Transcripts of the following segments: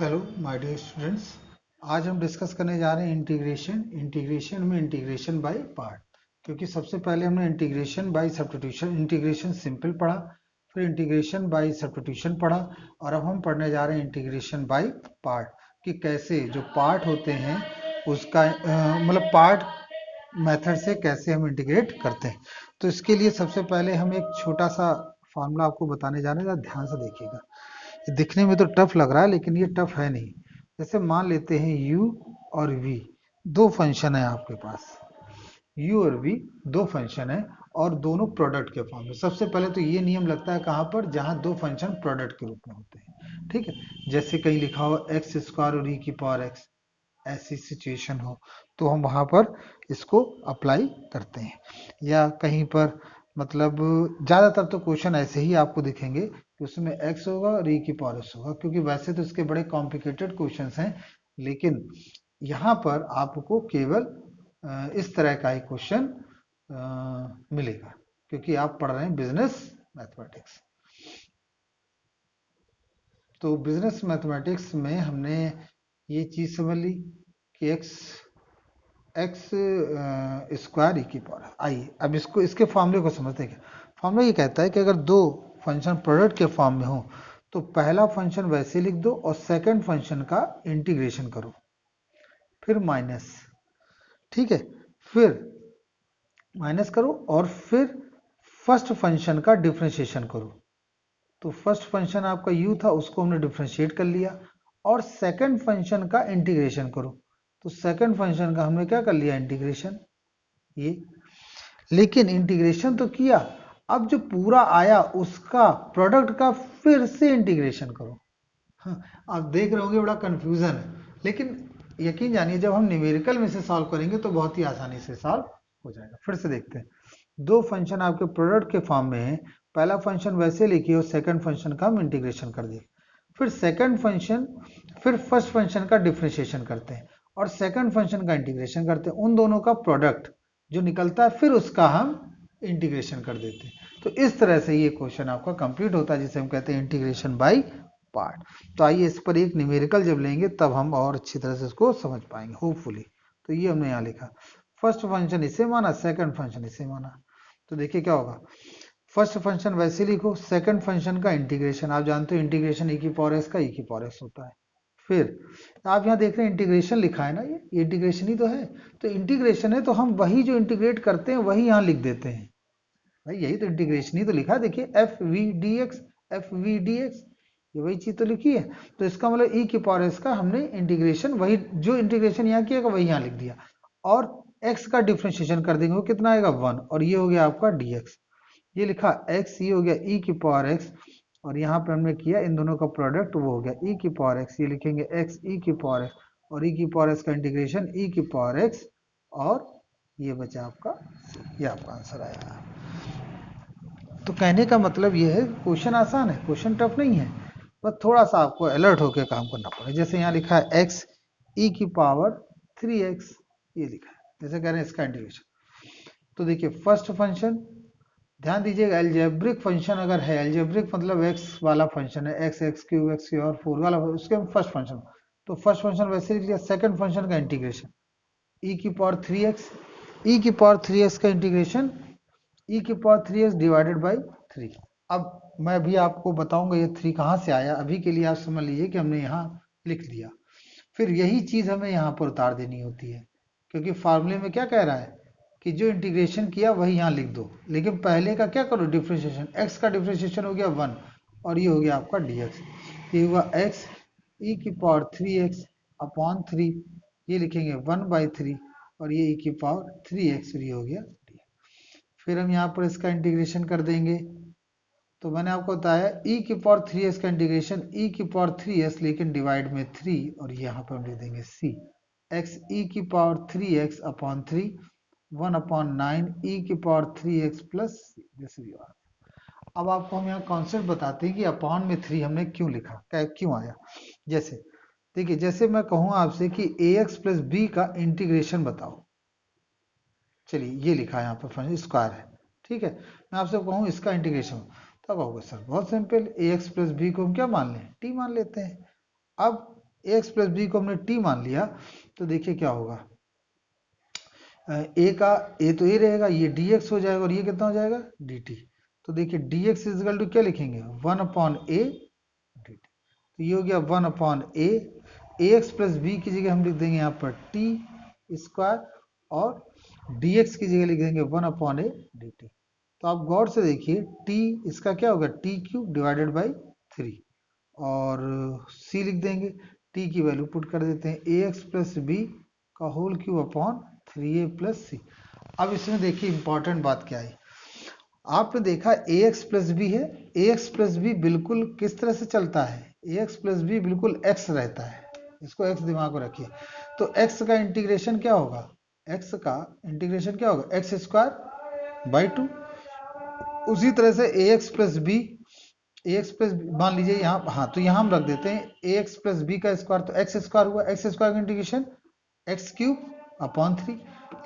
Hello my dear students. आज हम discuss करने जा रहे हैं इंटीग्रेशन में इंटीग्रेशन बाय पार्ट। क्योंकि सबसे पहले हमने integration by substitution, integration simple पढ़ा, फिर इंटीग्रेशन बाय सब्स्टिट्यूशन पढ़ा, और अब हम पढ़ने जा रहे हैं इंटीग्रेशन बाय पार्ट कि कैसे जो पार्ट होते हैं उसका मतलब पार्ट मेथड से कैसे हम इंटीग्रेट करते हैं। तो इसके लिए सबसे पहले हम एक छोटा सा फॉर्मूला आपको बताने जा रहे हैं, ध्यान से देखिएगा। ये दिखने में तो टफ लग रहा है लेकिन ये टफ है नहीं। जैसे मान लेते हैं u और v दो फंक्शन है आपके पास। u और v दो फंक्शन है और दोनों प्रोडक्ट के फॉर्म में। सबसे पहले तो ये नियम लगता है कहाँ पर, जहां दो फंक्शन प्रोडक्ट के रूप में होते हैं। ठीक है, जैसे कहीं लिखा हो एक्स स्क्वायर और e की पावर x, ऐसी सिचुएशन हो तो हम वहां पर इसको अप्लाई करते हैं। या कहीं पर मतलब ज्यादातर तो क्वेश्चन ऐसे ही आपको दिखेंगे कि उसमें x होगा और e की पावर s होगा, क्योंकि वैसे तो इसके बड़े कॉम्प्लिकेटेड क्वेश्चंस हैं, लेकिन यहाँ पर आपको केवल इस तरह का ही क्वेश्चन मिलेगा, क्योंकि आप पढ़ रहे हैं बिजनेस मैथमेटिक्स। तो बिजनेस मैथमेटिक्स में हमने ये चीज समझ ली कि एक्स स्क्वायर ई की पावर। आइए अब इसको, इसके फॉर्मूले को समझते हैं। फॉर्मूला ये कहता है कि अगर दो फंक्शन प्रोडक्ट के फॉर्म में हो तो पहला फंक्शन वैसे लिख दो और सेकंड फंक्शन का इंटीग्रेशन करो, फिर माइनस। ठीक है, फिर माइनस करो और फिर फर्स्ट फंक्शन का डिफरेंशिएशन करो। तो फर्स्ट फंक्शन आपका u था, उसको हमने डिफरेंशिएट कर लिया, और सेकंड फंक्शन का इंटीग्रेशन करो। तो सेकंड फंक्शन का हमने क्या कर लिया, इंटीग्रेशन। ये लेकिन इंटीग्रेशन तो किया, अब जो पूरा आया उसका प्रोडक्ट का फिर से इंटीग्रेशन करो। हाँ, आप देख रहे होंगे बड़ा कंफ्यूजन है, लेकिन यकीन जानिए जब हम न्यूमेरिकल में से सॉल्व करेंगे तो बहुत ही आसानी से सॉल्व हो जाएगा। फिर से देखते हैं, दो फंक्शन आपके प्रोडक्ट के फॉर्म में है। पहला फंक्शन वैसे लिखिए और सेकंड फंक्शन का हम इंटीग्रेशन कर दिए, फिर सेकंड फंक्शन, फिर फर्स्ट फंक्शन का डिफरेंशिएशन करते हैं और सेकंड फंक्शन का इंटीग्रेशन करते हैं। उन दोनों का प्रोडक्ट जो निकलता है फिर उसका हम इंटीग्रेशन कर देते हैं। तो इस तरह से ये क्वेश्चन आपका कंप्लीट होता है, जिसे हम कहते हैं इंटीग्रेशन बाय पार्ट। तो आइए इस पर एक न्यूमेरिकल जब लेंगे तब हम और अच्छी तरह से इसको समझ पाएंगे होपफुली। तो ये हमने यहाँ लिखा, फर्स्ट फंक्शन इसे माना, सेकंड फंक्शन इसे माना। तो देखिए क्या होगा, फर्स्ट फंक्शन वैसे लिखो, सेकंड फंक्शन का इंटीग्रेशन, आप जानते हो इंटीग्रेशन e की पावर s का e की पावर s होता है। फिर आप यहाँ देख रहे हैं इंटीग्रेशन लिखा है ना, ये इंटीग्रेशन ही तो है। तो इंटीग्रेशन है तो हम वही जो इंटीग्रेट करते हैं वही यहाँ लिख देते हैं। भाई यही तो इंटीग्रेशन ही तो लिखा है, देखिए F V D X, F V D X, ये वही चीज तो लिखी है। तो इसका मतलब e की पावर s का हमने इंटीग्रेशन, वही जो इंटीग्रेशन यहाँ किया वही यहाँ लिख दिया, और x का डिफ्रेंशिएशन कर देंगे, वो कितना आएगा 1, और ये हो गया आपका dx। ये लिखा x, ये हो गया e की पावर x, और यहाँ पे हमने किया इन दोनों का प्रोडक्ट, वो हो गया e की पावर x। ये लिखेंगे x e की पावर x, और e की पावर x का इंटीग्रेशन e की पावर x, और ये बचा आपका, ये आपका आंसर आया। तो कहने का मतलब ये है, क्वेश्चन आसान है, क्वेश्चन टफ नहीं है, बस थोड़ा सा आपको अलर्ट होकर काम करना पड़ेगा। जैसे यहाँ लिखा है x e की पावर 3x, ये लिखा है, जैसे कह रहे हैं इसका इंटीग्रेशन। तो देखिए फर्स्ट फंक्शन, ध्यान दीजिएगा एल्जेब्रिक फंक्शन अगर है, एल्जेब्रिक मतलब x वाला फंक्शन है, x x क्यूब x और 4 वाला, उसके हम फर्स्ट फंक्शन। तो फर्स्ट फंक्शन वैसे लिख लिया, सेकंड फंक्शन का इंटीग्रेशन e की पावर 3x, e की पावर 3x का इंटीग्रेशन e की पावर 3x डिवाइडेड बाई 3। अब मैं भी आपको बताऊंगा ये 3 कहाँ से आया, अभी के लिए आप समझ लीजिए कि हमने यहाँ लिख दिया। फिर यही चीज हमें यहाँ पर उतार देनी होती है, क्योंकि फार्मूले में क्या कह रहा है कि जो इंटीग्रेशन किया वही यहाँ लिख दो, लेकिन पहले का क्या करो, डिफ्रेंशिएशन। x का डिफ्रेंशिएशन हो गया 1, और ये हो गया आपका dx। ये हुआ x e की पावर 3x अपॉन 3, ये लिखेंगे 1/3, और ये e की पावर 3x, और ये हो गया dx। फिर हम यहाँ पर इसका इंटीग्रेशन कर देंगे। तो मैंने आपको बताया e की पावर 3s का इंटीग्रेशन e की पावर 3s, लेकिन डिवाइड में 3, और यहाँ पर हम लिख देंगे c, x e की पावर 3x अपॉन 3, 1/9 e की power 3x plus c, this is your. अब आपको हम यहाँ कॉन्सेप्ट बताते हैं कि अपॉन में 3 हमने क्यों लिखा, क्या क्यों आया। जैसे देखिए, जैसे मैं कहूँ आपसे कि ax प्लस बी का इंटीग्रेशन बताओ, चलिए ये लिखा है यहाँ पर फंक्शन स्क्वायर है, ठीक है। मैं आपसे कहूँ इसका इंटीग्रेशन, तब आओगे सर बहुत सिंपल, ए एक्स प्लस बी को हम क्या मान लें, टी मान लेते हैं। अब ए एक्स प्लस बी को हमने टी मान लिया, तो देखिए क्या होगा, ए का ए तो ए रहेगा, ये डी एक्स हो जाएगा और ये कितना हो जाएगा डी टी। तो देखिए डी एक्स इजकल टू क्या लिखेंगे, 1/a डी टी। तो ये हो गया 1/a, ए एक्स प्लस बी की जगह हम लिख देंगे यहाँ पर टी स्क्वायर और डी एक्स की जगह लिख देंगे 1/a डी टी। तो आप गौर से देखिए टी इसका क्या होगा, टी क्यूब डिवाइडेड बाई 3 और सी लिख देंगे, टी की वैल्यू पुट कर देते हैं ए एक्स प्लस बी का whole cube upon 3a plus C. अब इसमें देखिए इंपॉर्टेंट बात क्या है, आपने देखा ए एक्स प्लस बी है, ए एक्स प्लस बी बिल्कुल किस तरह से चलता है, ए एक्स प्लस बी बिल्कुल एक्स रहता है, इसको एक्स दिमाग में रखिए। तो एक्स का इंटीग्रेशन क्या होगा, एक्स का इंटीग्रेशन क्या होगा, एक्स स्क्वायर बाई 2। उसी तरह से ए एक्स प्लस बी, ए एक्स प्लस मान लीजिए यहाँ, हाँ तो यहाँ हम रख देते हैं ए एक्स प्लस बी का स्क्वायर, तो एक्स स्क्वायर हुआ, एक्स स्क्वायर का इंटीग्रेशन एक्स क्यूब अपॉन 3।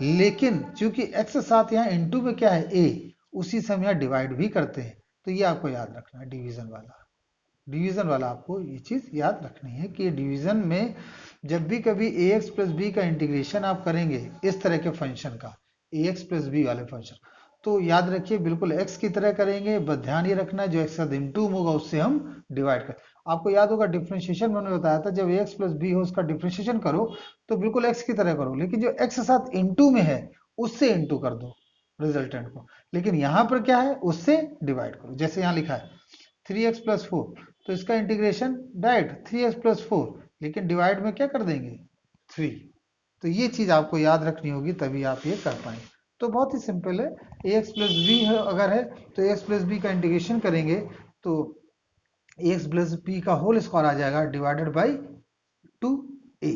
लेकिन चूंकि एक्स साथ यहाँ इनटू में क्या है ए, उसी से हम यहाँ डिवाइड भी करते हैं, तो ये आपको याद रखना है, डिवीजन वाला आपको ये चीज याद रखनी है कि डिवीजन में जब भी कभी ए एक्स प्लस बी का इंटीग्रेशन आप करेंगे इस तरह के फंक्शन का, ए एक्स प्लस बी वाले फंक्शन, तो याद रखिए बिल्कुल x की तरह करेंगे, बस ध्यान ये रखना जो x का इनटू होगा उससे हम डिवाइड कर। आपको याद होगा डिफरेंशिएशन मैंने बताया था, जब ax प्लस बी हो उसका डिफरेंशिएशन करो तो बिल्कुल x की तरह करो, लेकिन जो x साथ इनटू में है उससे इनटू कर दो रिजल्टेंट को। लेकिन यहाँ पर क्या है, उससे डिवाइड करो, जैसे यहाँ लिखा है 3x प्लस 4, तो इसका इंटीग्रेशन डायरेक्ट 3x प्लस 4, लेकिन डिवाइड में क्या कर देंगे 3। तो ये चीज आपको याद रखनी होगी, तभी आप ये कर पाएंगे। तो बहुत ही सिंपल है, ए एक्स प्लस बी है अगर है तो ए एक्स प्लस बी का इंटीग्रेशन करेंगे तो ए एक्स प्लस बी का होल स्क्वायर आ जाएगा डिवाइडेड बाई 2a।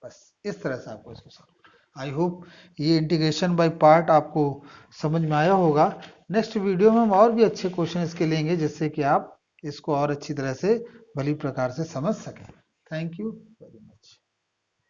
बस इस तरह से आपको इसको सॉल्व। आई होप ये इंटीग्रेशन बाय पार्ट आपको समझ में आया होगा। नेक्स्ट वीडियो में हम और भी अच्छे क्वेश्चन इसके लेंगे जिससे कि आप इसको और अच्छी तरह से भली प्रकार से समझ सकें। Thank you.